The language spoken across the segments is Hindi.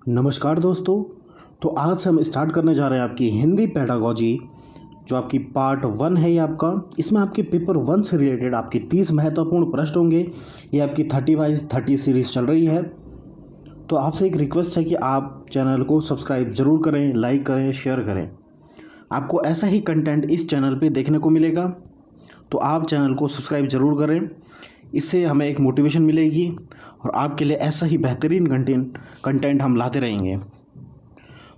नमस्कार दोस्तों। तो आज से हम स्टार्ट करने जा रहे हैं आपकी हिंदी पेडागोजी, जो आपकी पार्ट 1 है। ये आपका इसमें आपके पेपर 1 से रिलेटेड आपके 30 महत्वपूर्ण प्रश्न होंगे। ये आपकी 30/30 सीरीज़ चल रही है। तो आपसे एक रिक्वेस्ट है कि आप चैनल को सब्सक्राइब ज़रूर करें, लाइक करें, शेयर करें। आपको ऐसा ही कंटेंट इस चैनल पे देखने को मिलेगा, तो आप चैनल को सब्सक्राइब ज़रूर करें। इससे हमें एक मोटिवेशन मिलेगी और आपके लिए ऐसा ही बेहतरीन कंटेंट हम लाते रहेंगे।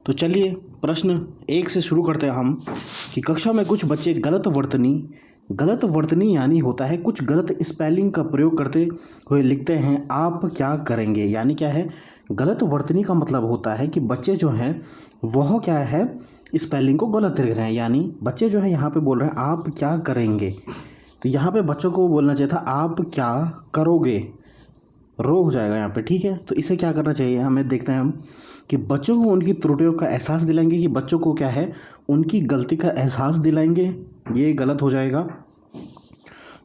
तो चलिए प्रश्न 1 से शुरू करते हैं हम कि कक्षा में कुछ बच्चे गलत वर्तनी यानी होता है कुछ गलत स्पेलिंग का प्रयोग करते हुए लिखते हैं, आप क्या करेंगे। यानी क्या है, गलत वर्तनी का मतलब होता है कि बच्चे जो हैं वह क्या है, स्पेलिंग को गलत लिख रहे हैं। यानी बच्चे जो है यहाँ पे बोल रहे हैं आप क्या करेंगे, तो यहाँ पे बच्चों को बोलना चाहिए था आप क्या करोगे। रो हो जाएगा यहाँ पे, ठीक है। तो इसे क्या करना चाहिए, हमें देखते हैं हम कि बच्चों को उनकी त्रुटियों का एहसास दिलाएंगे, कि बच्चों को क्या है उनकी गलती का एहसास दिलाएंगे। ये गलत हो जाएगा।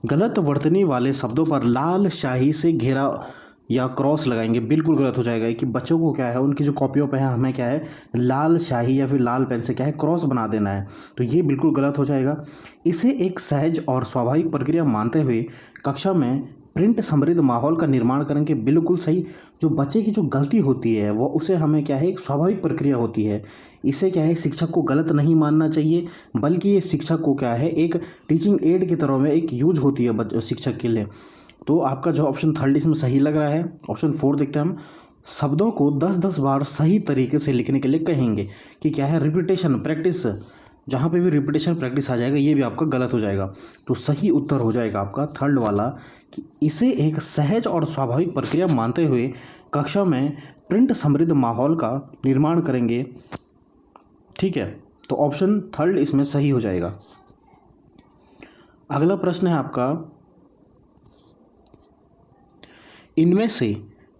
गलत वर्तनी वाले शब्दों पर लाल स्याही से घेरा या क्रॉस लगाएंगे, बिल्कुल गलत हो जाएगा। कि बच्चों को क्या है उनकी जो कॉपियों पे है हमें क्या है लाल स्याही या फिर लाल पेन से क्या है क्रॉस बना देना है, तो ये बिल्कुल गलत हो जाएगा। इसे एक सहज और स्वाभाविक प्रक्रिया मानते हुए कक्षा में प्रिंट समृद्ध माहौल का निर्माण करेंगे, बिल्कुल सही। जो बच्चे की जो गलती होती है वो उसे हमें क्या है एक स्वाभाविक प्रक्रिया होती है। इसे क्या है शिक्षक को गलत नहीं मानना चाहिए, बल्कि ये शिक्षक को क्या है एक टीचिंग एड की तरह में एक यूज होती है शिक्षक के लिए। तो आपका जो ऑप्शन 3 इसमें सही लग रहा है। ऑप्शन 4 देखते हैं हम। शब्दों को 10-10 बार सही तरीके से लिखने के लिए कहेंगे, कि क्या है रिपीटेशन प्रैक्टिस, जहाँ पे भी रिपीटेशन प्रैक्टिस आ जाएगा ये भी आपका गलत हो जाएगा। तो सही उत्तर हो जाएगा आपका 3rd वाला, कि इसे एक सहज और स्वाभाविक प्रक्रिया मानते हुए कक्षा में प्रिंट समृद्ध माहौल का निर्माण करेंगे, ठीक है। तो ऑप्शन 3rd इसमें सही हो जाएगा। अगला प्रश्न है आपका, इनमें से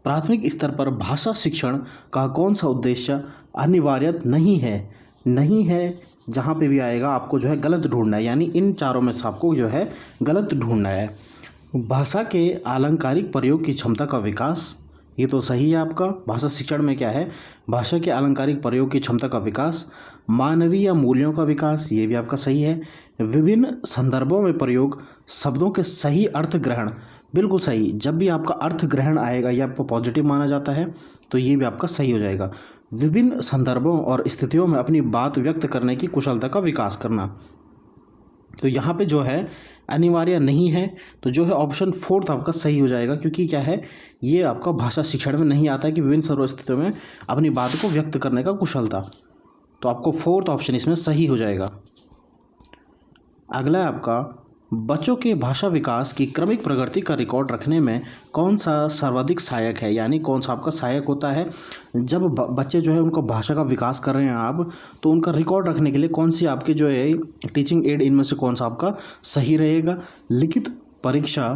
प्राथमिक स्तर पर भाषा शिक्षण का कौन सा उद्देश्य अनिवार्य नहीं है। जहाँ पे भी आएगा आपको जो है गलत ढूंढना है, यानी इन चारों में से आपको जो है गलत ढूंढना है। भाषा के अलंकारिक प्रयोग की क्षमता का विकास, ये तो सही है आपका। भाषा शिक्षण में क्या है भाषा के अलंकारिक प्रयोग की क्षमता का विकास। मानवीय मूल्यों का विकास, ये भी आपका सही है। विभिन्न संदर्भों में प्रयोग, शब्दों के सही अर्थ ग्रहण, बिल्कुल सही। जब भी आपका अर्थ ग्रहण आएगा ये आपको पॉजिटिव माना जाता है, तो ये भी आपका सही हो जाएगा। विभिन्न संदर्भों और स्थितियों में अपनी बात व्यक्त करने की कुशलता का विकास करना, तो यहाँ पे जो है अनिवार्य नहीं है, तो जो है ऑप्शन 4 आपका सही हो जाएगा। क्योंकि क्या है ये आपका भाषा शिक्षण में नहीं आता है कि विभिन्न परिस्थितियों में अपनी बात को व्यक्त करने का कुशलता, तो आपको 4th ऑप्शन इसमें सही हो जाएगा। अगला है आपका, बच्चों के भाषा विकास की क्रमिक प्रगति का रिकॉर्ड रखने में कौन सा सर्वाधिक सहायक है, यानी कौन सा आपका सहायक होता है। जब बच्चे जो है उनको भाषा का विकास कर रहे हैं आप, तो उनका रिकॉर्ड रखने के लिए कौन सी आपके जो है टीचिंग एड इनमें से कौन सा आपका सही रहेगा। लिखित परीक्षा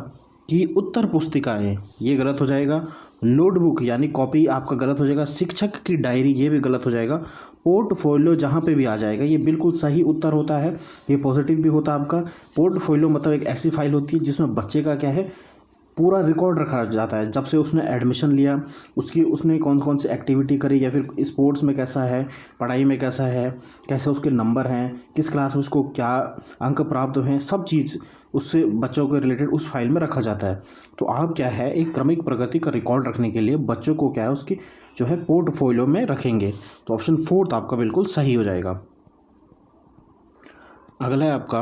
की उत्तर पुस्तिकाएँ, ये गलत हो जाएगा। नोटबुक यानी कॉपी आपका गलत हो जाएगा। शिक्षक की डायरी, ये भी गलत हो जाएगा। पोर्टफोलियो जहाँ पे भी आ जाएगा ये बिल्कुल सही उत्तर होता है, ये पॉजिटिव भी होता है आपका। पोर्टफोलियो मतलब एक ऐसी फाइल होती है जिसमें बच्चे का क्या है पूरा रिकॉर्ड रखा जाता है, जब से उसने एडमिशन लिया उसने कौन कौन सी एक्टिविटी करी, या फिर स्पोर्ट्स में कैसा है, पढ़ाई में कैसा है, कैसे उसके नंबर हैं, किस क्लास में उसको क्या अंक प्राप्त हुए हैं, सब चीज़ उससे बच्चों के रिलेटेड उस फाइल में रखा जाता है। तो आप क्या है एक क्रमिक प्रगति का रिकॉर्ड रखने के लिए बच्चों को क्या है उसकी जो है पोर्टफोलियो में रखेंगे, तो ऑप्शन 4 आपका बिल्कुल सही हो जाएगा। अगला है आपका,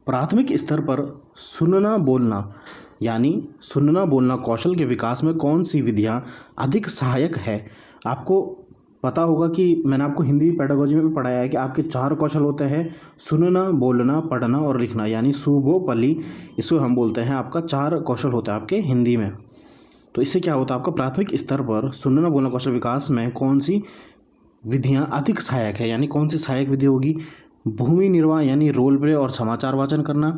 प्राथमिक स्तर पर सुनना बोलना कौशल के विकास में कौन सी विधियां अधिक सहायक है। आपको पता होगा कि मैंने आपको हिंदी पेडागोजी में भी पढ़ाया है कि आपके 4 कौशल होते हैं, सुनना, बोलना, पढ़ना और लिखना, यानी सुबोपली, इसको हम बोलते हैं। आपका 4 कौशल होता है आपके हिंदी में। तो इससे क्या होता है आपका प्राथमिक स्तर पर सुनना बोलना कौशल विकास में कौन सी विधियां अधिक सहायक है, यानी कौन सी सहायक विधि होगी। भूमि निर्वाह यानी रोल प्ले और समाचार वाचन करना,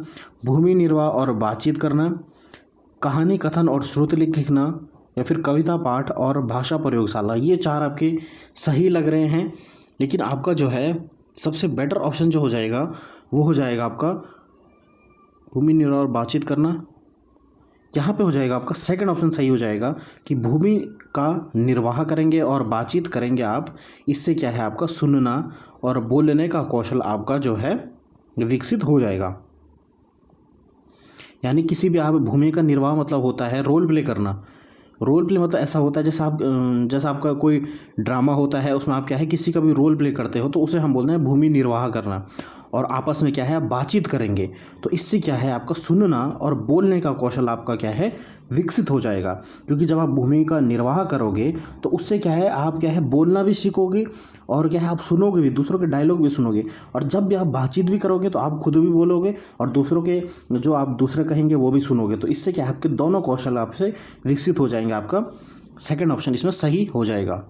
भूमि निर्वाह और बातचीत करना, कहानी कथन और श्रुति लिखना, या फिर कविता पाठ और भाषा प्रयोगशाला। ये 4 आपके सही लग रहे हैं, लेकिन आपका जो है सबसे बेटर ऑप्शन जो हो जाएगा वो हो जाएगा आपका भूमि निर्वाह और बातचीत करना, यहाँ पे हो जाएगा आपका सेकंड ऑप्शन सही हो जाएगा कि भूमि का निर्वाह करेंगे और बातचीत करेंगे आप। इससे क्या है आपका सुनना और बोलने का कौशल आपका जो है विकसित हो जाएगा। यानी किसी भी आप भूमि का निर्वाह मतलब होता है रोल प्ले करना। रोल प्ले मतलब ऐसा होता है जैसा आपका कोई ड्रामा होता है, उसमें आप क्या है किसी का भी रोल प्ले करते हो, तो उसे हम बोलते हैं भूमि निर्वाह करना। और आपस में क्या है आप बातचीत करेंगे, तो इससे क्या है आपका सुनना और बोलने का कौशल आपका क्या है विकसित हो जाएगा। क्योंकि जब आप भूमि का निर्वाह करोगे तो उससे क्या है आप क्या है बोलना भी सीखोगे और क्या है आप सुनोगे भी, दूसरों के डायलॉग भी सुनोगे। और जब भी आप बातचीत भी करोगे तो आप खुद भी बोलोगे और दूसरों के जो आप दूसरे कहेंगे वो भी सुनोगे। तो इससे क्या है आपके दोनों कौशल आपसे विकसित हो जाएंगे। आपका सेकंड ऑप्शन इसमें सही हो जाएगा।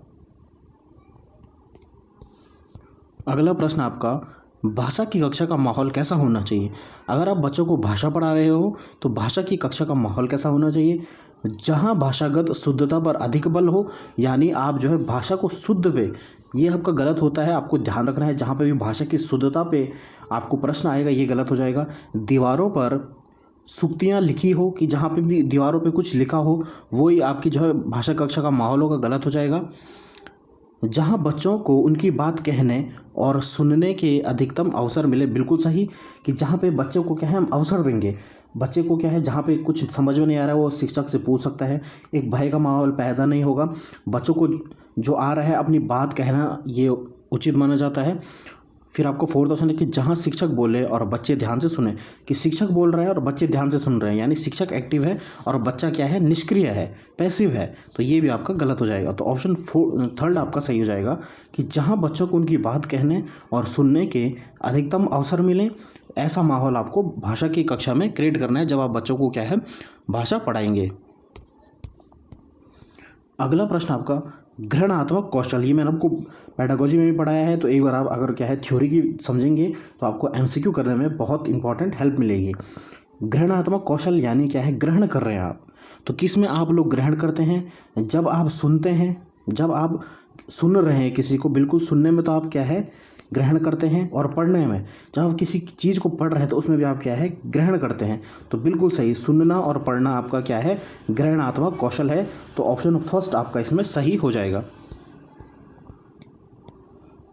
अगला प्रश्न आपका, भाषा की कक्षा का माहौल कैसा होना चाहिए। अगर आप बच्चों को भाषा पढ़ा रहे हो तो भाषा की कक्षा का माहौल कैसा होना चाहिए। जहाँ भाषागत शुद्धता पर अधिक बल हो, यानी आप जो है भाषा को शुद्ध पे, ये आपका गलत होता है, आपको ध्यान रखना है। जहाँ पे भी भाषा की शुद्धता पे आपको प्रश्न आएगा ये गलत हो जाएगा। दीवारों पर सूक्तियाँ लिखी हो कि जहाँ पे भी दीवारों पे कुछ लिखा हो वही आपकी जो है भाषा कक्षा का माहौल होगा, गलत हो जाएगा। जहाँ बच्चों को उनकी बात कहने और सुनने के अधिकतम अवसर मिले, बिल्कुल सही। कि जहाँ पे बच्चे को क्या है हम अवसर देंगे, बच्चे को क्या है जहाँ पे कुछ समझ में नहीं आ रहा है वो शिक्षक से पूछ सकता है, एक भय का माहौल पैदा नहीं होगा। बच्चों को जो आ रहा है अपनी बात कहना ये उचित माना जाता है। फिर आपको फोर्थ ऑप्शन है कि जहाँ शिक्षक बोले और बच्चे ध्यान से सुने, कि शिक्षक बोल रहा है और बच्चे ध्यान से सुन रहे हैं, यानी शिक्षक एक्टिव है और बच्चा क्या है निष्क्रिय है, पैसिव है, तो ये भी आपका गलत हो जाएगा। तो ऑप्शन थर्ड आपका सही हो जाएगा कि जहाँ बच्चों को उनकी बात कहने और सुनने के अधिकतम अवसर मिलें, ऐसा माहौल आपको भाषा की कक्षा में क्रिएट करना है जब आप बच्चों को क्या है भाषा पढ़ाएंगे। अगला प्रश्न आपका, ग्रहणात्मक कौशल, ये मैंने आपको पेडागोजी में भी पढ़ाया है, तो एक बार आप अगर क्या है थ्योरी की समझेंगे तो आपको एमसीक्यू करने में बहुत इंपॉर्टेंट हेल्प मिलेगी। ग्रहणात्मक कौशल यानी क्या है ग्रहण कर रहे हैं आप, तो किस में आप लोग ग्रहण करते हैं, जब आप सुनते हैं, जब आप सुन रहे हैं किसी को, बिल्कुल सुनने में तो आप क्या है ग्रहण करते हैं, और पढ़ने में जब आप किसी चीज़ को पढ़ रहे हैं तो उसमें भी आप क्या है ग्रहण करते हैं। तो बिल्कुल सही, सुनना और पढ़ना आपका क्या है ग्रहणात्मक कौशल है। तो ऑप्शन फर्स्ट आपका इसमें सही हो जाएगा।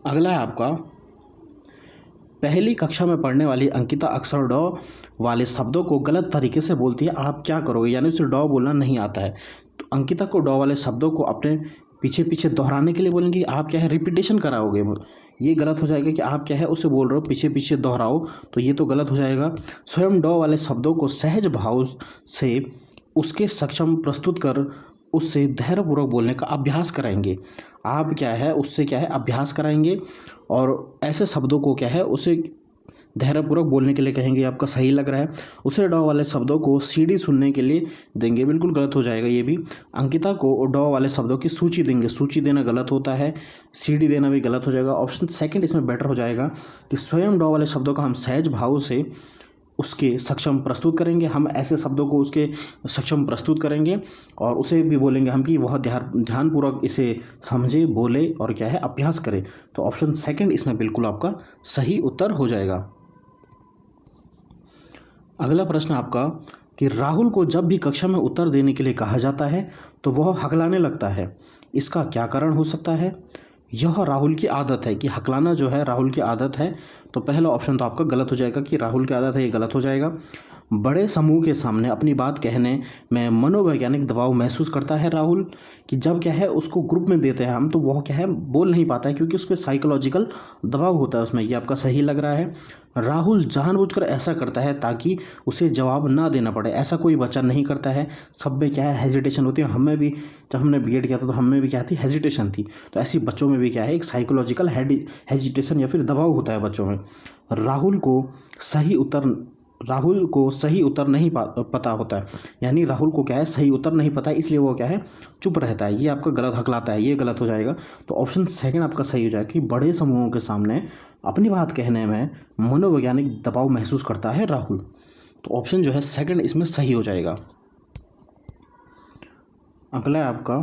अगला है आपका, पहली कक्षा में पढ़ने वाली अंकिता अक्सर डॉ वाले शब्दों को गलत तरीके से बोलती है, आप क्या करोगे। यानी उसे डॉ बोलना नहीं आता है, तो अंकिता को डॉ वाले शब्दों को अपने पीछे पीछे दोहराने के लिए बोलेंगे, आप क्या है रिपीटेशन कराओगे, ये गलत हो जाएगा। कि आप क्या है उसे बोल रहे हो पीछे पीछे दोहराओ, तो ये तो गलत हो जाएगा। स्वयं डॉ वाले शब्दों को सहज भाव से उसके सक्षम प्रस्तुत कर उससे धैर्यपूर्वक बोलने का अभ्यास कराएंगे। आप क्या है उससे क्या है अभ्यास कराएंगे और ऐसे शब्दों को क्या है उसे धैर्यपूर्वक बोलने के लिए कहेंगे। आपका सही लग रहा है। उसे डॉ वाले शब्दों को सीडी सुनने के लिए देंगे, बिल्कुल गलत हो जाएगा ये भी। अंकिता को डॉ वाले शब्दों की सूची देंगे, सूची देना गलत होता है, सीडी देना भी गलत हो जाएगा। ऑप्शन सेकंड इसमें बेटर हो जाएगा कि स्वयं डॉ वाले शब्दों का हम सहज भाव से उसके सक्षम प्रस्तुत करेंगे। हम ऐसे शब्दों को उसके सक्षम प्रस्तुत करेंगे और उसे भी बोलेंगे हम कि वह ध्यानपूर्वक इसे समझे, बोले और क्या है अभ्यास करे। तो ऑप्शन सेकंड इसमें बिल्कुल आपका सही उत्तर हो जाएगा। अगला प्रश्न आपका कि राहुल को जब भी कक्षा में उत्तर देने के लिए कहा जाता है तो वह हकलाने लगता है, इसका क्या कारण हो सकता है। यह राहुल की आदत है, कि हकलाना जो है राहुल की आदत है। तो पहला ऑप्शन तो आपका गलत हो जाएगा कि राहुल की आदत है, ये गलत हो जाएगा। बड़े समूह के सामने अपनी बात कहने में मनोवैज्ञानिक दबाव महसूस करता है राहुल, कि जब क्या है उसको ग्रुप में देते हैं हम तो वह क्या है बोल नहीं पाता है क्योंकि उस पर साइकोलॉजिकल दबाव होता है उसमें। ये आपका सही लग रहा है। राहुल जानबूझकर ऐसा करता है ताकि उसे जवाब ना देना पड़े, ऐसा कोई बच्चा नहीं करता है। सब में क्या है हेजिटेशन होती है, हमें भी जब हमने बीएड किया था तो हमें भी क्या थी हेजिटेशन थी। तो ऐसी बच्चों में भी क्या है एक साइकोलॉजिकल हेजिटेशन या फिर दबाव होता है बच्चों में। राहुल को सही उत्तर नहीं पता होता है, यानी राहुल को क्या है सही उत्तर नहीं पता है, इसलिए वो क्या है चुप रहता है। ये आपका गलत हकलाता है, ये गलत हो जाएगा। तो ऑप्शन सेकंड आपका सही हो जाएगा कि बड़े समूहों के सामने अपनी बात कहने में मनोवैज्ञानिक दबाव महसूस करता है राहुल। तो ऑप्शन जो है सेकंड इसमें सही हो जाएगा। अगला है आपका,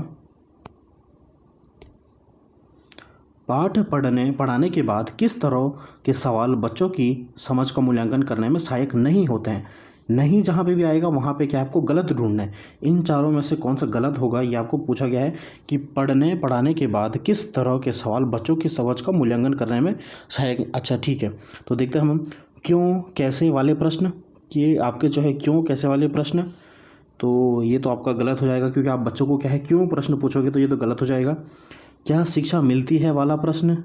पाठ पढ़ाने के बाद किस तरह के सवाल बच्चों की समझ का मूल्यांकन करने में सहायक नहीं होते हैं। नहीं जहाँ पे भी आएगा वहाँ पे क्या है आपको गलत ढूंढना है। इन चारों में से कौन सा गलत होगा ये आपको पूछा गया है कि पढ़ाने के बाद किस तरह के सवाल बच्चों की समझ का मूल्यांकन करने में सहायक। अच्छा ठीक है, तो देखते हैं हम क्यों कैसे वाले प्रश्न, कि आपके जो है क्यों कैसे वाले प्रश्न, तो ये तो आपका गलत हो जाएगा क्योंकि आप बच्चों को क्या है क्यों प्रश्न पूछोगे, तो ये तो गलत हो जाएगा। क्या शिक्षा मिलती है वाला प्रश्न,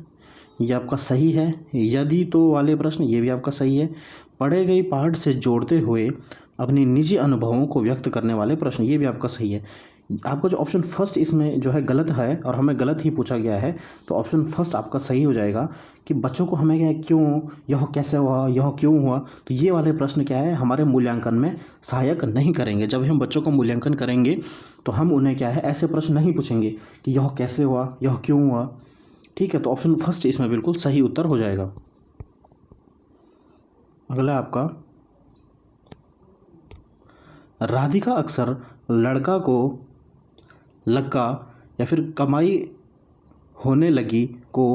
ये आपका सही है। यदि तो वाले प्रश्न, ये भी आपका सही है। पढ़े गए पाठ से जोड़ते हुए अपनी निजी अनुभवों को व्यक्त करने वाले प्रश्न, ये भी आपका सही है। आपका जो ऑप्शन फर्स्ट इसमें जो है गलत है और हमें गलत ही पूछा गया है, तो ऑप्शन फर्स्ट आपका सही हो जाएगा कि बच्चों को हमें क्या है क्यों, यह कैसे हुआ, यह क्यों हुआ, तो ये वाले प्रश्न क्या है हमारे मूल्यांकन में सहायक नहीं करेंगे। जब हम बच्चों का मूल्यांकन करेंगे तो हम उन्हें क्या है ऐसे प्रश्न नहीं पूछेंगे कि यह कैसे हुआ, यह क्यों हुआ। ठीक है, तो ऑप्शन फर्स्ट इसमें बिल्कुल सही उत्तर हो जाएगा। अगला आपका, राधिका अक्सर लड़का को लक्का या फिर कमाई होने लगी को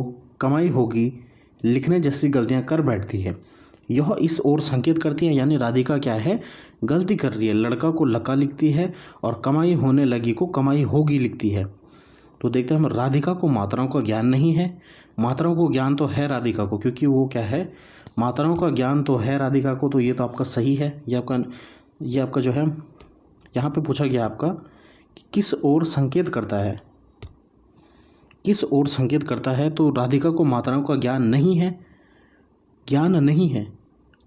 कमाई होगी लिखने जैसी गलतियां कर बैठती है। यह इस ओर संकेत करती है, यानी राधिका क्या है गलती कर रही है, लड़का को लक्का लिखती है और कमाई होने लगी को कमाई होगी लिखती है। तो देखते हैं हम, राधिका को मात्राओं का ज्ञान नहीं है। मात्राओं को ज्ञान तो है राधिका को, क्योंकि वो क्या है मात्राओं का ज्ञान तो है राधिका को, तो ये तो आपका सही है। ये आपका जो है यहाँ पे पूछा गया आपका कि किस ओर संकेत करता है, किस ओर संकेत करता है, तो राधिका को मात्राओं का ज्ञान नहीं है, ज्ञान नहीं है,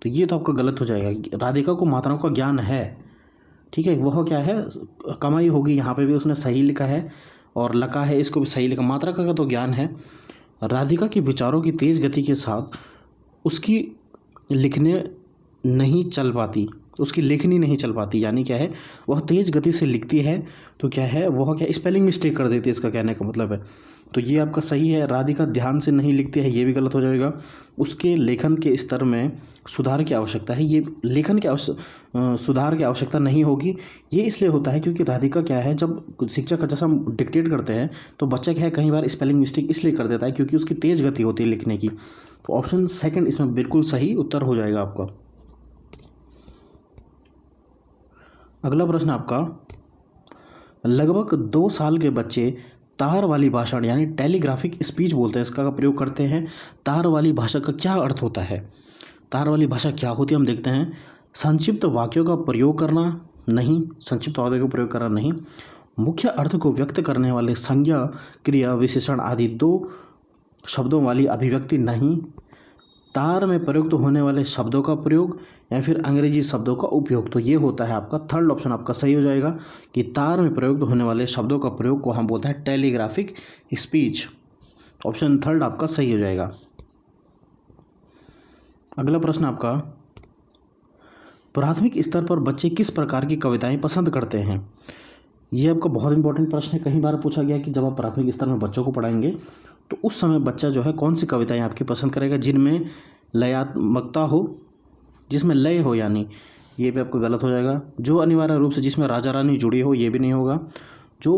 तो ये तो आपका गलत हो जाएगा। राधिका को मात्राओं का ज्ञान है, ठीक है, वह क्या है कमाई होगी, यहाँ पे भी उसने सही लिखा है, और लका है इसको भी सही लिखा, मात्रा का तो ज्ञान है। राधिका के विचारों की तेज़ गति के साथ उसकी लिखने नहीं चल पाती, उसकी लेखनी नहीं चल पाती, यानी क्या है वह तेज़ गति से लिखती है, तो क्या है वह क्या स्पेलिंग मिस्टेक कर देती है, इसका कहने का मतलब है। तो ये आपका सही है। राधिका ध्यान से नहीं लिखती है, ये भी गलत हो जाएगा। उसके लेखन के स्तर में सुधार की आवश्यकता है, ये लेखन के सुधार की आवश्यकता नहीं होगी। ये इसलिए होता है क्योंकि राधिका क्या है जब शिक्षक जैसा हम डिक्टेट करते हैं तो बच्चा क्या है कई बार स्पेलिंग मिस्टेक इसलिए कर देता है क्योंकि उसकी तेज़ गति होती है लिखने की। तो ऑप्शन सेकंड इसमें बिल्कुल सही उत्तर हो जाएगा आपका। अगला प्रश्न आपका, लगभग 2 साल के बच्चे तार वाली भाषण यानी टेलीग्राफिक स्पीच बोलते हैं, इसका प्रयोग करते हैं। तार वाली भाषा का क्या अर्थ होता है, तार वाली भाषा क्या होती है हम देखते हैं। संक्षिप्त वाक्यों का प्रयोग करना नहीं, संक्षिप्त वाक्यों का प्रयोग करना नहीं, मुख्य अर्थ को व्यक्त करने वाले संज्ञा क्रिया विशेषण आदि 2 शब्दों वाली अभिव्यक्ति नहीं, तार में प्रयुक्त होने वाले शब्दों का प्रयोग या फिर अंग्रेजी शब्दों का उपयोग। तो ये होता है आपका थर्ड ऑप्शन आपका सही हो जाएगा कि तार में प्रयुक्त होने वाले शब्दों का प्रयोग को हम बोलते हैं टेलीग्राफिक स्पीच। ऑप्शन थर्ड आपका सही हो जाएगा। अगला प्रश्न आपका, प्राथमिक स्तर पर बच्चे किस प्रकार की कविताएं पसंद करते हैं। ये आपका बहुत इंपॉर्टेंट प्रश्न है, कई बार पूछा गया कि जब आप प्राथमिक स्तर में बच्चों को पढ़ाएंगे तो उस समय बच्चा जो है कौन सी कविताएं आपकी पसंद करेगा, जिनमें लयात्मकता हो, जिसमें लय हो, यानी ये भी आपका गलत हो जाएगा। जो अनिवार्य रूप से जिसमें राजा रानी जुड़ी हो, ये भी नहीं होगा। जो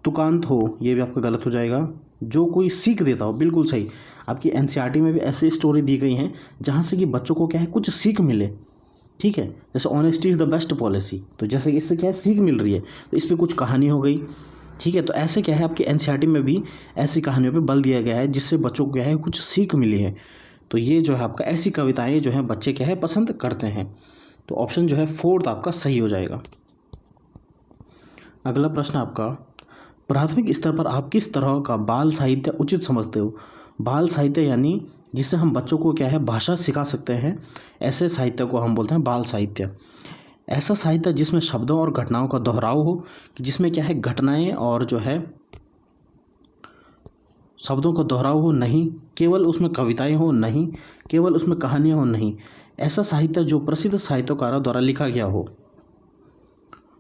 तुकांत हो, ये भी आपका गलत हो जाएगा। जो कोई सीख देता हो, बिल्कुल सही। आपकी एनसीईआरटी में भी ऐसी स्टोरी दी गई हैं जहाँ से कि बच्चों को क्या है कुछ सीख मिले, ठीक है। जैसे honesty is the best policy, तो जैसे इससे क्या है सीख मिल रही है, तो इस पर कुछ कहानी हो गई, ठीक है। तो ऐसे क्या है आपकी एनसीईआरटी में भी ऐसी कहानियों पे बल दिया गया है जिससे बच्चों को क्या है कुछ सीख मिली है। तो ये जो है आपका ऐसी कविताएं जो हैं बच्चे क्या है पसंद करते हैं। तो ऑप्शन जो है फोर्थ आपका सही हो जाएगा। अगला प्रश्न आपका, प्राथमिक स्तर पर आप किस तरह का बाल साहित्य उचित समझते हो। बाल साहित्य यानी जिससे हम बच्चों को क्या है भाषा सिखा सकते हैं, ऐसे साहित्य को हम बोलते हैं बाल साहित्य। ऐसा साहित्य जिसमें शब्दों और घटनाओं का दोहराव हो, कि जिसमें क्या है घटनाएं और जो है शब्दों का दोहराव हो, नहीं केवल उसमें कविताएं हो, नहीं केवल उसमें कहानियां हो, नहीं ऐसा साहित्य जो प्रसिद्ध साहित्यकारों द्वारा लिखा गया हो।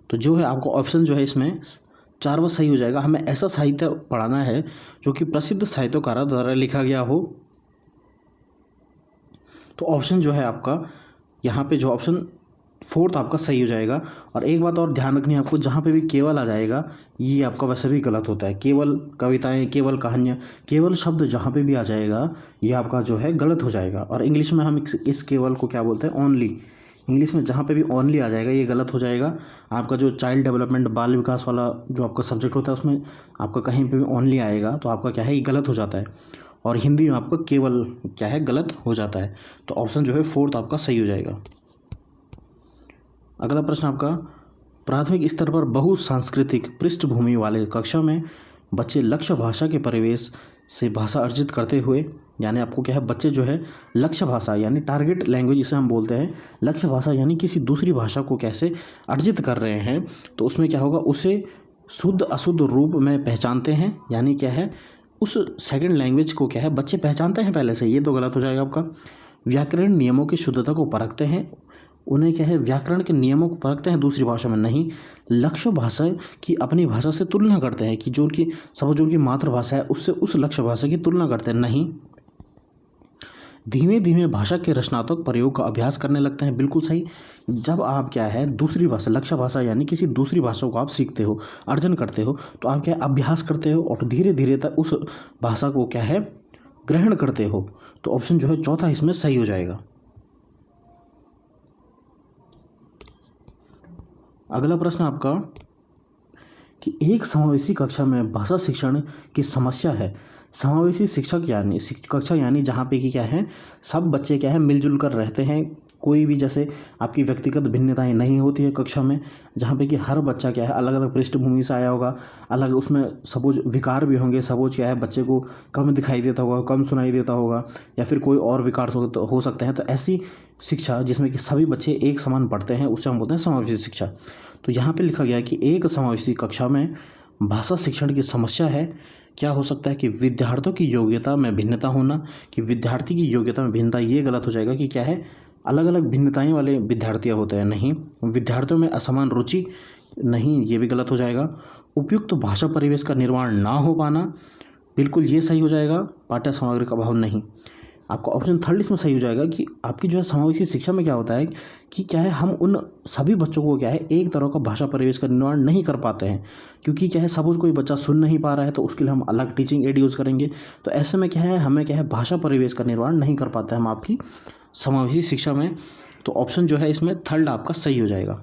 तो जो है आपका ऑप्शन जो है इसमें 4वां सही हो जाएगा। हमें ऐसा साहित्य पढ़ाना है जो कि प्रसिद्ध साहित्यकारों द्वारा लिखा गया हो। तो ऑप्शन जो है आपका यहाँ पे जो ऑप्शन फोर्थ आपका सही हो जाएगा। और एक बात और ध्यान रखनी है आपको, जहाँ पे भी केवल आ जाएगा ये आपका वैसे भी गलत होता है। केवल कविताएं, केवल कहानियाँ, केवल शब्द जहाँ पे भी आ जाएगा ये आपका जो है गलत हो जाएगा। और इंग्लिश में हम इस केवल को क्या बोलते हैं, ओनली, इंग्लिश में जहाँ पे भी ओनली आ जाएगा ये गलत हो जाएगा। आपका जो चाइल्ड डेवलपमेंट बाल विकास वाला जो आपका सब्जेक्ट होता है उसमें आपका कहीं पे भी ओनली आएगा तो आपका क्या है ये गलत हो जाता है, और हिंदी में आपका केवल क्या है गलत हो जाता है। तो ऑप्शन जो है फोर्थ आपका सही हो जाएगा। अगला प्रश्न आपका, प्राथमिक स्तर पर बहुसांस्कृतिक पृष्ठभूमि वाले कक्षा में बच्चे लक्ष्य भाषा के परिवेश से भाषा अर्जित करते हुए, यानी आपको क्या है बच्चे जो है लक्ष्य भाषा यानी टारगेट लैंग्वेज जिसे हम बोलते हैं, लक्ष्य भाषा यानी किसी दूसरी भाषा को कैसे अर्जित कर रहे हैं, तो उसमें क्या होगा उसे शुद्ध अशुद्ध रूप में पहचानते हैं, यानी क्या है उस सेकंड लैंग्वेज को क्या है बच्चे पहचानते हैं पहले से, ये तो गलत हो जाएगा आपका। व्याकरण नियमों की शुद्धता को परखते हैं, उन्हें क्या है व्याकरण के नियमों को परखते हैं दूसरी भाषा में नहीं। लक्ष्य भाषा की अपनी भाषा से तुलना करते हैं कि जो उनकी सपोज जो उनकी मातृभाषा है उससे उस लक्ष्य भाषा की तुलना करते हैं नहीं। धीमे धीमे भाषा के रचनात्मक प्रयोग का अभ्यास करने लगते हैं, बिल्कुल सही। जब आप क्या है दूसरी भाषा लक्ष्य भाषा यानी किसी दूसरी भाषा को आप सीखते हो अर्जन करते हो तो आप क्या अभ्यास करते हो और धीरे धीरे तक उस भाषा को क्या है ग्रहण करते हो। तो ऑप्शन जो है चौथा इसमें सही हो जाएगा। अगला प्रश्न आपका कि एक समावेशी कक्षा में भाषा शिक्षण की समस्या है। समावेशी शिक्षक यानी कक्षा यानी जहाँ पे कि क्या है सब बच्चे क्या है मिलजुल कर रहते हैं, कोई भी जैसे आपकी व्यक्तिगत भिन्नताएं नहीं होती है कक्षा में, जहाँ पे कि हर बच्चा क्या है अलग अलग पृष्ठभूमि से आया होगा, अलग उसमें सपोज विकार भी होंगे, सपोज क्या है बच्चे को कम दिखाई देता होगा, कम सुनाई देता होगा, या फिर कोई और विकार हो सकते हैं। तो ऐसी शिक्षा जिसमें कि सभी बच्चे एक समान पढ़ते हैं उसे हम बोलते हैं समावेशी शिक्षा। तो यहाँ पे लिखा गया कि एक समावेशी कक्षा में भाषा शिक्षण की समस्या है। क्या हो सकता है कि विद्यार्थियों की योग्यता में भिन्नता होना, कि विद्यार्थी की योग्यता में भिन्नता, ये गलत हो जाएगा कि क्या है अलग अलग भिन्नताएं वाले विद्यार्थी होते हैं नहीं। विद्यार्थियों में असमान रुचि नहीं, ये भी गलत हो जाएगा। उपयुक्त भाषा परिवेश का निर्माण ना हो पाना, बिल्कुल ये सही हो जाएगा। पाठ्य सामग्री का अभाव नहीं। आपका ऑप्शन थर्ड इसमें सही हो जाएगा कि आपकी जो है समावेशी शिक्षा में क्या होता है कि क्या है हम उन सभी बच्चों को क्या है एक तरह का भाषा परिवेश का निर्माण नहीं कर पाते हैं, क्योंकि क्या है सपोज कोई बच्चा सुन नहीं पा रहा है तो उसके लिए हम अलग टीचिंग एड यूज़ करेंगे। तो ऐसे में क्या है हमें क्या है भाषा परिवेश का निर्माण नहीं कर पाते हम आपकी समावेशी शिक्षा में। तो ऑप्शन जो है इसमें थर्ड आपका सही हो जाएगा।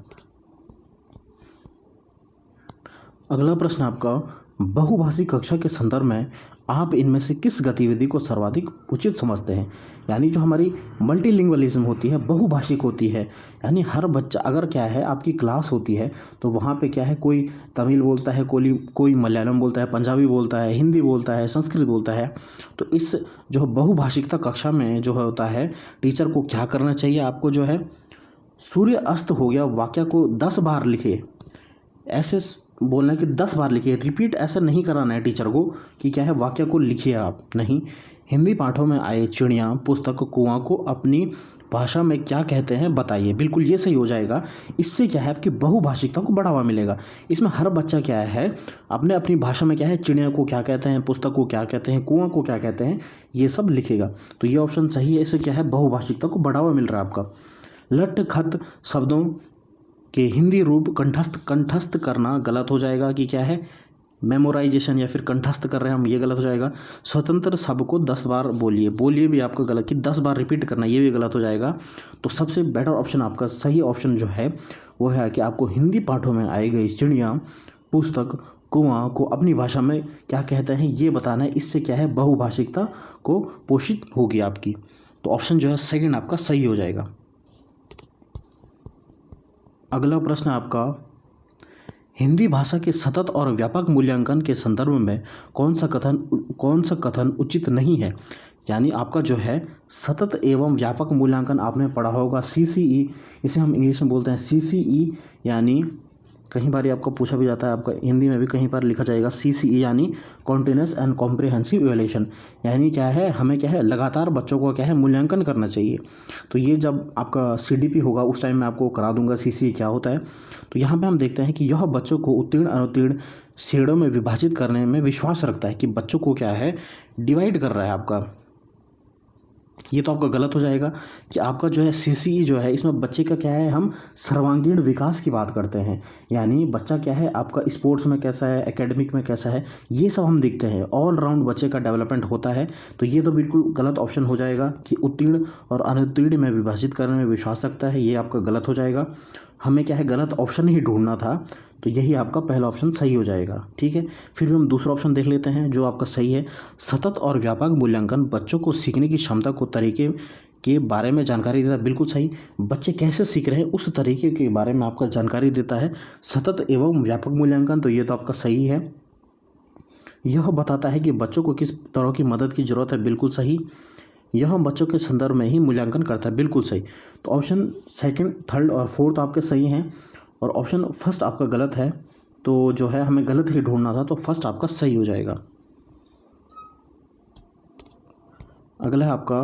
अगला प्रश्न आपका, बहुभाषी कक्षा के संदर्भ में आप इनमें से किस गतिविधि को सर्वाधिक उचित समझते हैं। यानी जो हमारी मल्टीलिंग्वलिज्म होती है बहुभाषिक होती है, यानी हर बच्चा अगर क्या है आपकी क्लास होती है तो वहाँ पे क्या है कोई तमिल बोलता है, कोई मलयालम बोलता है, पंजाबी बोलता है, हिंदी बोलता है, संस्कृत बोलता है। तो इस जो बहुभाषिकता कक्षा में जो होता है टीचर को क्या करना चाहिए, आपको जो है सूर्य अस्त हो गया वाक्य को 10 बार लिखिए, ऐसे बोलना है कि 10 बार लिखिए, रिपीट ऐसा नहीं कराना है टीचर को कि क्या है वाक्य को लिखिए आप नहीं। हिंदी पाठों में आए चिड़िया पुस्तक कुआं को अपनी भाषा में क्या कहते हैं बताइए, बिल्कुल ये सही हो जाएगा। इससे क्या है आपकी बहुभाषिकता को बढ़ावा मिलेगा। इसमें हर बच्चा क्या है अपने अपनी भाषा में क्या है चिड़िया को क्या कहते हैं, पुस्तक को क्या कहते हैं, कुआं को क्या कहते हैं, ये सब लिखेगा। तो ये ऑप्शन सही है। इससे क्या है बहुभाषिकता को बढ़ावा मिल रहा है आपका। लट खत शब्दों कि हिंदी रूप कंठस्थ करना गलत हो जाएगा कि क्या है मेमोराइजेशन या फिर कंठस्थ कर रहे हैं हम, ये गलत हो जाएगा। स्वतंत्र शब्द को 10 बार बोलिए भी आपका गलत कि 10 बार रिपीट करना, ये भी गलत हो जाएगा। तो सबसे बेटर ऑप्शन आपका सही ऑप्शन जो है वो है कि आपको हिंदी पाठों में आई गई चिड़िया पुस्तक कुआं को अपनी भाषा में क्या कहते हैं ये बताना है। इससे क्या है बहुभाषिकता को पोषित होगी आपकी। तो ऑप्शन जो है सेकंड आपका सही हो जाएगा। अगला प्रश्न आपका, हिंदी भाषा के सतत और व्यापक मूल्यांकन के संदर्भ में कौन सा कथन उचित नहीं है। यानी आपका जो है सतत एवं व्यापक मूल्यांकन आपने पढ़ा होगा CCE, इसे हम इंग्लिश में बोलते हैं CCE, यानी कहीं बार आपको पूछा भी जाता है, आपका हिंदी में भी कहीं पर लिखा जाएगा CCE यानी कॉन्टिन्यूस एंड कॉम्प्रिहेंसिव इवैल्यूएशन। यानी क्या है हमें क्या है लगातार बच्चों को क्या है मूल्यांकन करना चाहिए। तो ये जब आपका CDP होगा उस टाइम मैं आपको करा दूंगा CCE क्या होता है। तो यहाँ पे हम देखते हैं कि यह बच्चों को उत्तीर्ण अनुत्तीर्ण श्रेणियों में विभाजित करने में विश्वास रखता है कि बच्चों को क्या है डिवाइड कर रहा है आपका। ये तो आपका गलत हो जाएगा कि आपका जो है सीसीई जो है इसमें बच्चे का क्या है, हम सर्वांगीण विकास की बात करते हैं। यानी बच्चा क्या है आपका स्पोर्ट्स में कैसा है, एकेडमिक में कैसा है, ये सब हम देखते हैं। ऑल राउंड बच्चे का डेवलपमेंट होता है। तो ये तो बिल्कुल गलत ऑप्शन हो जाएगा कि उत्तीर्ण और अनुत्तीर्ण में विभाजित करने में विश्वास रखता है, ये आपका गलत हो जाएगा। हमें क्या है गलत ऑप्शन ही ढूंढना था, तो यही आपका पहला ऑप्शन सही हो जाएगा। ठीक है, फिर भी हम दूसरा ऑप्शन देख लेते हैं जो आपका सही है। सतत और व्यापक मूल्यांकन बच्चों को सीखने की क्षमता को तरीके के बारे में जानकारी देता है। बिल्कुल सही, बच्चे कैसे सीख रहे हैं उस तरीके के बारे में आपका जानकारी देता है सतत एवं व्यापक मूल्यांकन। तो ये तो आपका सही है। यह बताता है कि बच्चों को किस तरह की मदद की ज़रूरत है। बिल्कुल सही, यह बच्चों के संदर्भ में ही मूल्यांकन करता है। बिल्कुल सही। तो ऑप्शन सेकंड, थर्ड और फोर्थ आपके सही हैं और ऑप्शन फर्स्ट आपका गलत है। तो जो है हमें गलत ही ढूंढना था, तो फर्स्ट आपका सही हो जाएगा। अगला है आपका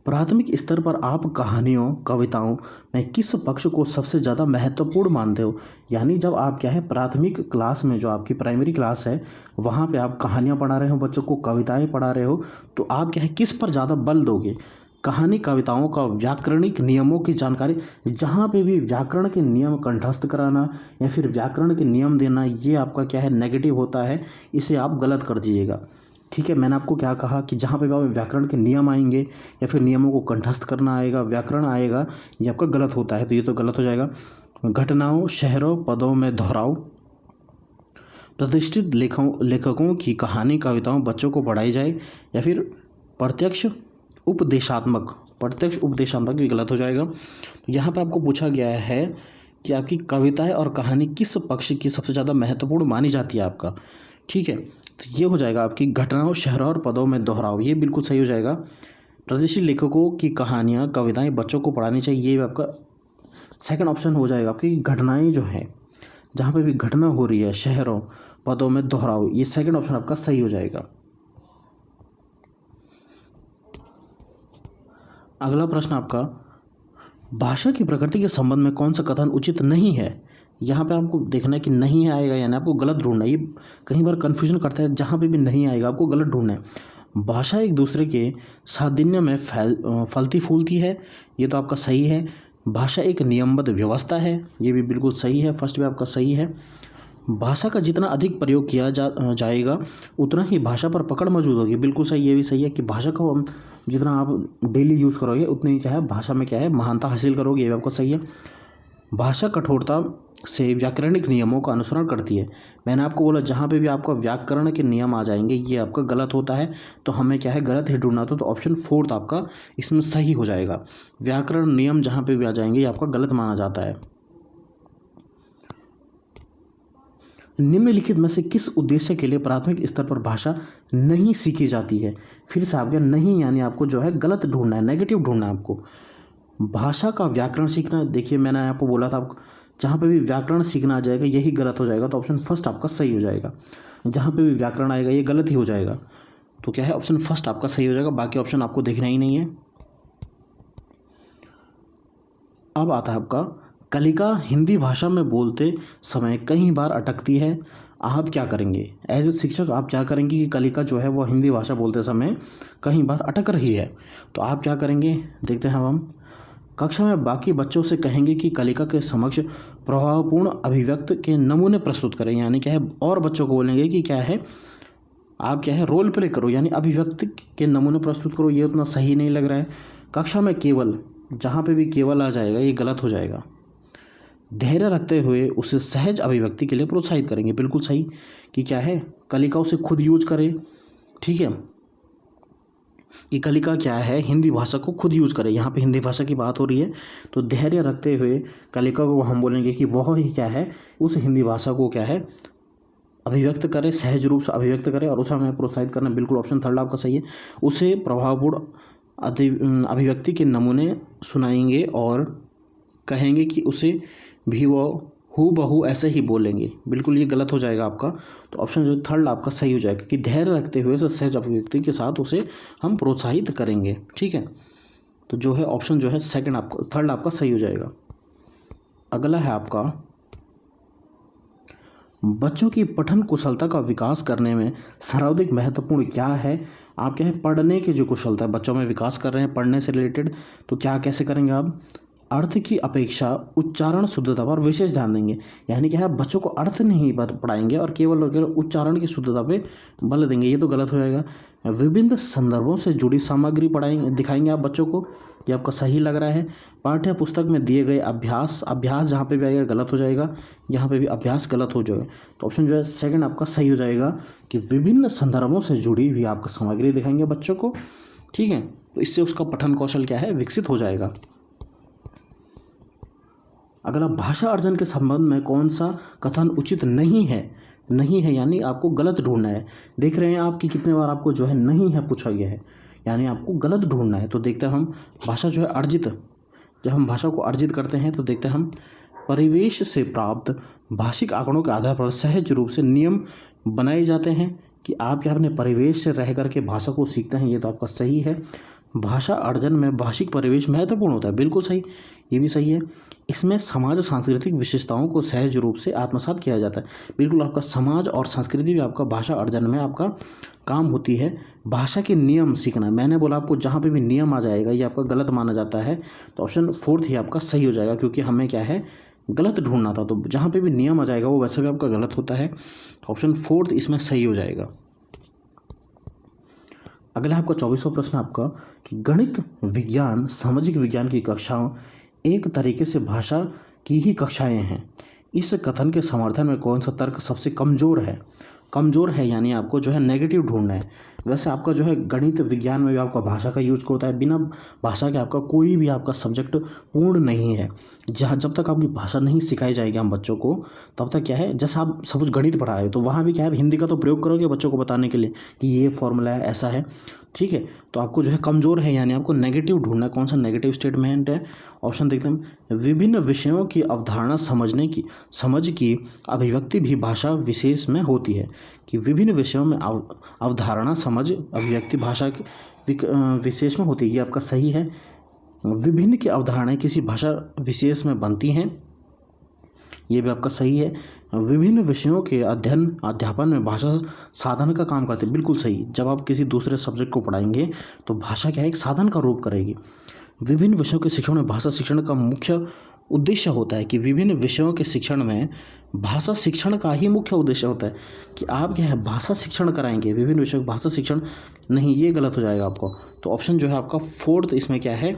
प्राथमिक स्तर पर आप कहानियों कविताओं में किस पक्ष को सबसे ज़्यादा महत्वपूर्ण मानते हो। यानी जब आप क्या है प्राथमिक क्लास में, जो आपकी प्राइमरी क्लास है, वहाँ पे आप कहानियाँ पढ़ा रहे हो बच्चों को, कविताएं पढ़ा रहे हो, तो आप क्या है किस पर ज़्यादा बल दोगे। कहानी कविताओं का व्याकरणिक नियमों की जानकारी, जहाँ पे भी व्याकरण के नियम कंठस्थ कराना या फिर व्याकरण के नियम देना, ये आपका क्या है नेगेटिव होता है, इसे आप गलत कर दीजिएगा। ठीक है, मैंने आपको क्या कहा कि जहाँ पे भी व्याकरण के नियम आएंगे या फिर नियमों को कंठस्थ करना आएगा, व्याकरण आएगा, ये आपका गलत होता है, तो ये तो गलत हो जाएगा। घटनाओं शहरों पदों में दोहराओ, प्रतिष्ठित लेखकों की कहानी कविताओं बच्चों को पढ़ाई जाए, या फिर प्रत्यक्ष उपदेशात्मक भी गलत हो जाएगा। तो यहाँ पर आपको पूछा गया है कि आपकी कविताएं और कहानी किस पक्ष की सबसे ज़्यादा महत्वपूर्ण मानी जाती है आपका। ठीक है, तो ये हो जाएगा आपकी घटनाओं शहरों और पदों में दोहराओ, ये बिल्कुल सही हो जाएगा। प्रतिष्ठित लेखकों की कहानियाँ कविताएं बच्चों को पढ़ानी चाहिए, ये आपका सेकंड ऑप्शन हो जाएगा। आपकी घटनाएं जो हैं, जहाँ पे भी घटना हो रही है, शहरों पदों में दोहराओ, ये सेकंड ऑप्शन आपका सही हो जाएगा। अगला प्रश्न आपका, भाषा की प्रकृति के संबंध में कौन सा कथन उचित नहीं है। यहाँ पे आपको देखना है कि नहीं आएगा, यानी आपको गलत ढूंढना है। ये कई बार कन्फ्यूजन करता है, जहाँ पे भी नहीं आएगा आपको गलत ढूंढना है। भाषा एक दूसरे के साधिन्य में फलती फूलती है, ये तो आपका सही है। भाषा एक नियमबद्ध व्यवस्था है, ये भी बिल्कुल सही है, फर्स्ट भी आपका सही है। भाषा का जितना अधिक प्रयोग किया जाएगा उतना ही भाषा पर पकड़ मौजूद होगी, बिल्कुल सही, ये भी सही है कि भाषा को हम जितना आप डेली यूज़ करोगे उतनी ही क्या है भाषा में क्या है महानता हासिल करोगे, ये भी आपको सही है। भाषा कठोरता से व्याकरणिक नियमों का अनुसरण करती है। मैंने आपको बोला जहाँ पे भी आपका व्याकरण के नियम आ जाएंगे ये आपका गलत होता है, तो हमें क्या है गलत ही ढूंढना, तो ऑप्शन फोर्थ आपका इसमें सही हो जाएगा। व्याकरण नियम जहाँ पे भी आ जाएंगे ये आपका गलत माना जाता है। निम्नलिखित में से किस उद्देश्य के लिए प्राथमिक स्तर पर भाषा नहीं सीखी जाती है। फिर से आप क्या नहीं, यानी आपको जो है गलत ढूंढना है, नेगेटिव ढूंढना है आपको। भाषा का व्याकरण सीखना, देखिए मैंने आपको बोला था, आपको जहाँ पे भी व्याकरण सीखना आ जाएगा यही गलत हो जाएगा, तो ऑप्शन फर्स्ट आपका सही हो जाएगा। जहाँ पे भी व्याकरण आएगा ये गलत ही हो जाएगा, तो क्या है ऑप्शन फर्स्ट आपका सही हो जाएगा, बाकी ऑप्शन आपको देखना ही नहीं है। अब आता है आपका, कलिका हिंदी भाषा में बोलते समय कई बार अटकती है, आप क्या करेंगे। एज ए शिक्षक आप क्या करेंगे कि कलिका जो है वो हिंदी भाषा बोलते समय कई बार अटक रही है, तो आप क्या करेंगे देखते हैं हम। कक्षा में बाकी बच्चों से कहेंगे कि कलिका के समक्ष प्रभावपूर्ण अभिव्यक्त के नमूने प्रस्तुत करें, यानी क्या है और बच्चों को बोलेंगे कि क्या है आप क्या है रोल प्ले करो, यानी अभिव्यक्ति के नमूने प्रस्तुत करो, ये उतना सही नहीं लग रहा है। कक्षा में केवल, जहाँ पे भी केवल आ जाएगा ये गलत हो जाएगा। धैर्य रखते हुए उसे सहज अभिव्यक्ति के लिए प्रोत्साहित करेंगे, बिल्कुल सही कि क्या है कलिका उसे खुद यूज करे। ठीक है, कि कलिका क्या है हिंदी भाषा को खुद यूज करे, यहाँ पे हिंदी भाषा की बात हो रही है, तो धैर्य रखते हुए कलिका को हम बोलेंगे कि वह ही क्या है उस हिंदी भाषा को क्या है अभिव्यक्त करे, सहज रूप से अभिव्यक्त करे, और उसे हमें प्रोत्साहित करना, बिल्कुल ऑप्शन थर्ड आपका सही है। उसे प्रभावपूर्ण अभिव्यक्ति के नमूने सुनाएंगे और कहेंगे कि उसे भी वो हूबहू ऐसे ही बोलेंगे, बिल्कुल ये गलत हो जाएगा आपका, तो ऑप्शन जो थर्ड आपका सही हो जाएगा कि धैर्य रखते हुए सहज अभिव्यक्ति के साथ उसे हम प्रोत्साहित करेंगे। ठीक है, तो जो है ऑप्शन जो है सेकंड आपका, थर्ड आपका सही हो जाएगा। अगला है आपका, बच्चों की पठन कुशलता का विकास करने में सर्वाधिक महत्वपूर्ण क्या है? आप क्या है, पढ़ने की जो कुशलता है बच्चों में विकास कर रहे हैं पढ़ने से रिलेटेड, तो क्या कैसे करेंगे आप? अर्थ की अपेक्षा उच्चारण शुद्धता पर विशेष ध्यान देंगे। यानी क्या है, बच्चों को अर्थ नहीं पढ़ाएंगे और केवल और केवल उच्चारण की शुद्धता पे बल देंगे, ये तो गलत हो जाएगा। विभिन्न संदर्भों से जुड़ी सामग्री पढ़ाएंगे दिखाएंगे आप बच्चों को, ये आपका सही लग रहा है। पाठ्य पुस्तक में दिए गए अभ्यास जहाँ पे भी आएगा गलत हो जाएगा, यहाँ पे भी अभ्यास गलत हो जाएगा। तो ऑप्शन जो है सेकंड आपका सही हो जाएगा कि विभिन्न संदर्भों से जुड़ी हुई आपका सामग्री दिखाएंगे बच्चों को, ठीक है। तो इससे उसका पठन कौशल क्या है, विकसित हो जाएगा। अगला, भाषा अर्जन के संबंध में कौन सा कथन उचित नहीं है यानी आपको गलत ढूंढना है। देख रहे हैं आप कि कितने बार आपको जो है नहीं है पूछा गया है, यानी आपको गलत ढूंढना है। तो देखते हैं हम भाषा जो है अर्जित, जब हम भाषा को अर्जित करते हैं तो देखते हैं हम परिवेश से प्राप्त भाषिक आंकड़ों के आधार पर सहज रूप से नियम बनाए जाते हैं कि आप क्या अपने परिवेश से रह करके भाषा को सीखते हैं, ये तो आपका सही है। भाषा अर्जन में भाषिक परिवेश महत्वपूर्ण होता है, बिल्कुल सही, ये भी सही है। इसमें समाज सांस्कृतिक विशेषताओं को सहज रूप से आत्मसात किया जाता है, बिल्कुल आपका समाज और संस्कृति भी आपका भाषा अर्जन में आपका काम होती है। भाषा के नियम सीखना, मैंने बोला आपको जहाँ पे भी नियम आ जाएगा ये आपका गलत माना जाता है, तो ऑप्शन फोर्थ ही आपका सही हो जाएगा, क्योंकि हमें क्या है गलत ढूंढना था। तो जहाँ पे भी नियम आ जाएगा वो वैसे भी आपका गलत होता है, तो ऑप्शन फोर्थ इसमें सही हो जाएगा। अगला आपका 24वां प्रश्न आपका कि गणित विज्ञान सामाजिक विज्ञान की कक्षाओं एक तरीके से भाषा की ही कक्षाएं हैं। इस कथन के समर्थन में कौन सा तर्क सबसे कमज़ोर है यानी आपको जो है नेगेटिव ढूंढना है। वैसे आपका जो है गणित विज्ञान में भी आपका भाषा का यूज होता है, बिना भाषा के आपका कोई भी आपका सब्जेक्ट पूर्ण नहीं है। जब तक आपकी भाषा नहीं सिखाई जाएगी हम बच्चों को, तब तक क्या है, जैसा आप सपोज गणित पढ़ा रहे हो तो वहाँ भी क्या है हिंदी का तो प्रयोग करोगे बच्चों को बताने के लिए कि ये फॉर्मूला है, ऐसा है, ठीक है। तो आपको जो है कमज़ोर है यानी आपको नेगेटिव ढूंढना है, कौन सा नेगेटिव स्टेटमेंट है। ऑप्शन देखते हैं, विभिन्न विषयों की अवधारणा समझ की अभिव्यक्ति भी भाषा विशेष में होती है, कि विभिन्न विषयों में अवधारणा समझ अभिव्यक्ति भाषा विशेष में होती है, ये आपका सही है। विभिन्न की अवधारणाएं किसी भाषा विशेष में बनती हैं, ये भी आपका सही है। विभिन्न विषयों के अध्यापन में भाषा साधन का काम करती है, बिल्कुल सही। जब आप किसी दूसरे सब्जेक्ट को पढ़ाएंगे तो भाषा क्या है, एक साधन का रूप करेगी। विभिन्न विषयों के शिक्षण में भाषा शिक्षण का मुख्य उद्देश्य होता है, कि विभिन्न विषयों के शिक्षण में भाषा शिक्षण का ही मुख्य उद्देश्य होता है कि आप क्या है भाषा शिक्षण कराएंगे, विभिन्न विषयों का भाषा शिक्षण नहीं, ये गलत हो जाएगा आपको। तो ऑप्शन जो है आपका फोर्थ इसमें क्या है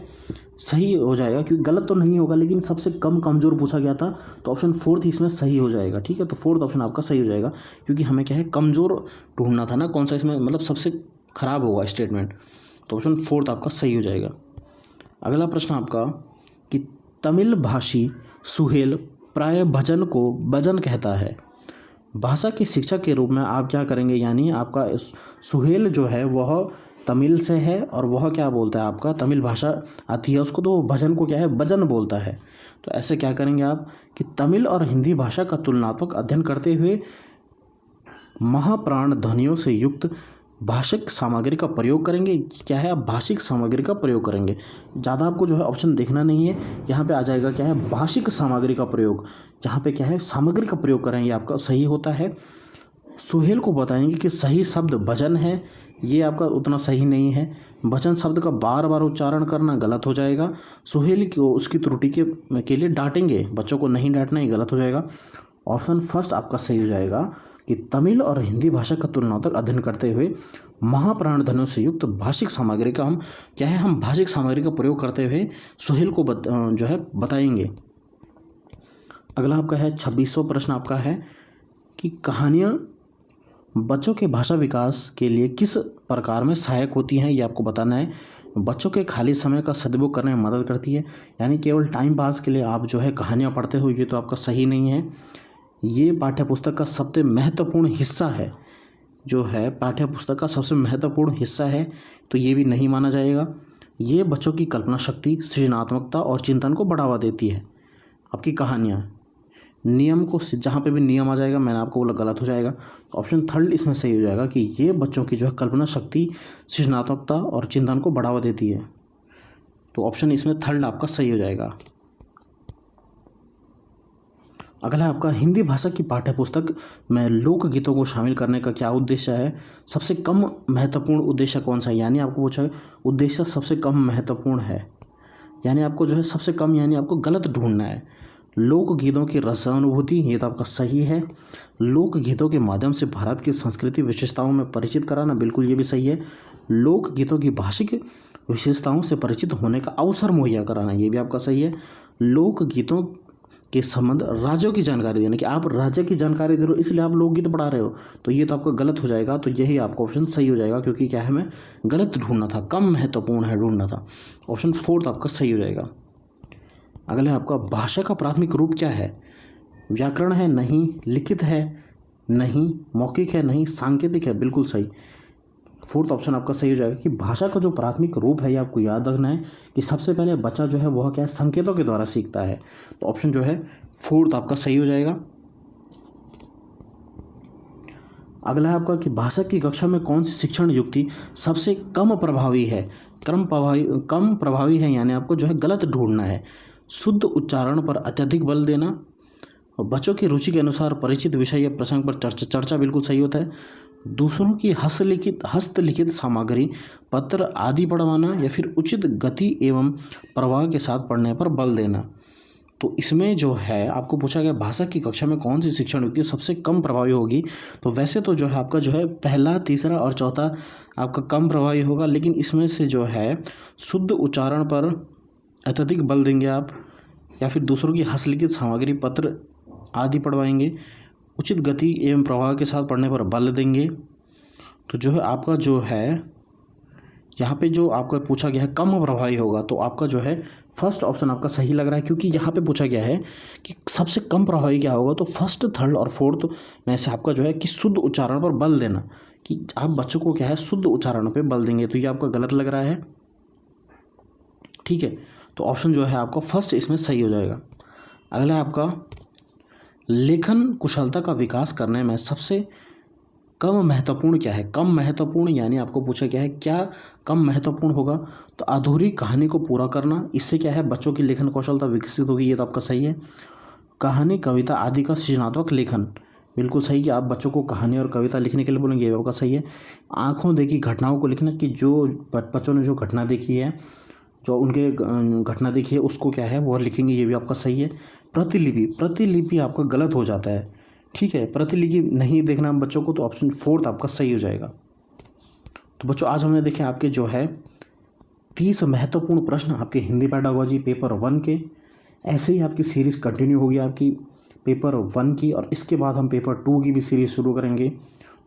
सही हो जाएगा, क्योंकि गलत तो नहीं होगा लेकिन सबसे कमज़ोर पूछा गया था, तो ऑप्शन फोर्थ इसमें सही हो जाएगा, ठीक है। तो फोर्थ ऑप्शन आपका सही हो जाएगा, क्योंकि हमें क्या है कमज़ोर ढूंढना था ना, कौन सा इसमें मतलब सबसे खराब होगा स्टेटमेंट, तो ऑप्शन फोर्थ आपका सही हो जाएगा। अगला प्रश्न आपका कि तमिल भाषी सुहेल प्राय भजन को भजन कहता है। भाषा की शिक्षक के रूप में आप क्या करेंगे, यानी आपका सुहेल जो है वह तमिल से है और वह क्या बोलता है, आपका तमिल भाषा आती है उसको, तो वो भजन को क्या है भजन बोलता है। तो ऐसे क्या करेंगे आप कि तमिल और हिंदी भाषा का तुलनात्मक अध्ययन करते हुए महाप्राण ध्वनियों से युक्त भाषिक सामग्री का प्रयोग करेंगे। क्या है, आप भाषिक सामग्री का प्रयोग करेंगे। ज़्यादा आपको जो है ऑप्शन देखना नहीं है, यहाँ पे आ जाएगा क्या है भाषिक सामग्री का प्रयोग, जहाँ पे क्या है सामग्री का प्रयोग करेंगे आपका सही होता है। सुहेल को बताएंगे कि सही शब्द भजन है, ये आपका उतना सही नहीं है। भजन शब्द का बार बार उच्चारण करना गलत हो जाएगा। सुहेल को उसकी त्रुटि के लिए डांटेंगे, बच्चों को नहीं डांटना, ये गलत हो जाएगा। ऑप्शन फर्स्ट आपका सही हो जाएगा कि तमिल और हिंदी भाषा का तुलनात्मक अध्ययन करते हुए महाप्राण ध्वनियों से युक्त भाषिक सामग्री का हम भाषिक सामग्री का प्रयोग करते हुए सुहेल को जो है बताएंगे। अगला आपका है 26वां प्रश्न आपका है कि कहानियाँ बच्चों के भाषा विकास के लिए किस प्रकार में सहायक होती हैं, ये आपको बताना है। बच्चों के खाली समय का सदुपयोग करने में मदद करती है, यानी केवल टाइम पास के लिए आप जो है कहानियाँ पढ़ते हो, ये तो आपका सही नहीं है। ये पाठ्यपुस्तक का सबसे महत्वपूर्ण हिस्सा है, जो है पाठ्यपुस्तक का सबसे महत्वपूर्ण हिस्सा है, तो ये भी नहीं माना जाएगा। ये बच्चों की कल्पना शक्ति, सृजनात्मकता और चिंतन को बढ़ावा देती है। आपकी कहानियाँ नियम को जहाँ पे भी नियम आ जाएगा मैंने आपको बोला गलत हो जाएगा, तो ऑप्शन थर्ड इसमें सही हो जाएगा कि ये बच्चों की जो है कल्पना शक्ति, सृजनात्मकता और चिंतन को बढ़ावा देती है, तो ऑप्शन इसमें थर्ड आपका सही हो जाएगा। अगला है आपका हिंदी भाषा की पाठ्य पुस्तक में लोकगीतों को शामिल करने का क्या उद्देश्य है, सबसे कम महत्वपूर्ण उद्देश्य कौन सा है। यानी आपको पूछा है उद्देश्य सबसे कम महत्वपूर्ण है, यानी आपको जो है सबसे कम यानी आपको गलत ढूंढना है। लोकगीतों की रसानुभूति, ये तो आपका सही है। लोकगीतों के माध्यम से भारत की संस्कृति विशेषताओं में परिचित कराना, बिल्कुल ये भी सही है। लोकगीतों की भाषिक विशेषताओं से परिचित होने का अवसर मुहैया कराना, ये भी आपका सही है। लोकगीतों के संबंध राज्यों की जानकारी देना, कि आप राज्य की जानकारी दे रहे हो इसलिए आप लोकगीत पढ़ा रहे हो, तो ये तो आपका गलत हो जाएगा। तो यही आपका ऑप्शन सही हो जाएगा, क्योंकि क्या है हमें गलत ढूंढना था, कम महत्वपूर्ण है ढूंढना था। ऑप्शन 4 आपका सही हो जाएगा। अगला है आपका भाषा का प्राथमिक रूप क्या है, व्याकरण है नहीं, लिखित है नहीं, मौखिक है नहीं, सांकेतिक है, बिल्कुल सही। 4th ऑप्शन आपका सही हो जाएगा कि भाषा का जो प्राथमिक रूप है ये आपको याद रखना है कि सबसे पहले बच्चा जो है वह क्या है संकेतों के द्वारा सीखता है। तो ऑप्शन जो है 4th आपका सही हो जाएगा। अगला है आपका कि भाषा की कक्षा में कौन सी शिक्षण युक्ति सबसे कम प्रभावी है, कम प्रभावी है, यानी आपको जो है गलत ढूंढना है। शुद्ध उच्चारण पर अत्यधिक बल देना, और बच्चों की रुचि के अनुसार परिचित विषय या प्रसंग पर चर्चा बिल्कुल सही होता है। दूसरों की हस्तलिखित सामग्री, पत्र आदि पढ़वाना, या फिर उचित गति एवं प्रवाह के साथ पढ़ने पर बल देना। तो इसमें जो है आपको पूछा गया भाषा की कक्षा में कौन सी शिक्षण युक्ति सबसे कम प्रभावी होगी, तो वैसे तो जो है आपका जो है पहला, तीसरा और चौथा आपका कम प्रभावी होगा, लेकिन इसमें से जो है शुद्ध उच्चारण पर अत्यधिक बल देंगे आप, या फिर दूसरों की हस्तलिखित सामग्री, पत्र आदि पढ़वाएंगे, उचित गति एवं प्रवाह के साथ पढ़ने पर बल देंगे। तो जो है आपका जो है यहाँ पे जो आपका पूछा गया है कम प्रभावी होगा, तो आपका जो है फर्स्ट ऑप्शन आपका सही लग रहा है, क्योंकि यहाँ पे पूछा गया है कि सबसे कम प्रभावी क्या होगा। तो फर्स्ट, थर्ड और फोर्थ में से आपका जो है कि शुद्ध उच्चारण पर बल देना, कि आप बच्चों को क्या है शुद्ध उच्चारण पर बल देंगे, तो ये आपका गलत लग रहा है। ठीक है, तो ऑप्शन जो है आपका फर्स्ट इसमें सही हो जाएगा। अगला है आपका लेखन कुशलता का विकास करने में सबसे कम महत्वपूर्ण क्या है। कम महत्वपूर्ण यानी आपको पूछा क्या है क्या कम महत्वपूर्ण होगा, तो अधूरी कहानी को पूरा करना, इससे क्या है बच्चों की लेखन कौशलता विकसित होगी, ये तो आपका सही है। कहानी, कविता आदि का सृजनात्मक लेखन, बिल्कुल सही कि आप बच्चों को कहानी और कविता लिखने के लिए बोलेंगे, ये आपका सही है। आँखों देखी घटनाओं को लिखना, कि जो बच्चों ने जो घटना देखी है, जो उनके घटना देखी है उसको क्या है वो लिखेंगे, ये भी आपका सही है। प्रतिलिपि आपका गलत हो जाता है, ठीक है, प्रतिलिपि नहीं देखना बच्चों को, तो ऑप्शन 4 आपका सही हो जाएगा। तो बच्चों आज हमने देखे आपके जो है 30 महत्वपूर्ण प्रश्न आपके हिंदी पेडागोजी पेपर 1 के। ऐसे ही आपकी सीरीज़ कंटिन्यू होगी आपकी पेपर 1 की, और इसके बाद हम पेपर 2 की भी सीरीज़ शुरू करेंगे।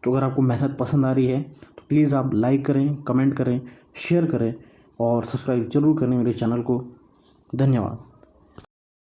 तो अगर आपको मेहनत पसंद आ रही है तो प्लीज़ आप लाइक करें, कमेंट करें, शेयर करें और सब्सक्राइब जरूर करें मेरे चैनल को। धन्यवाद।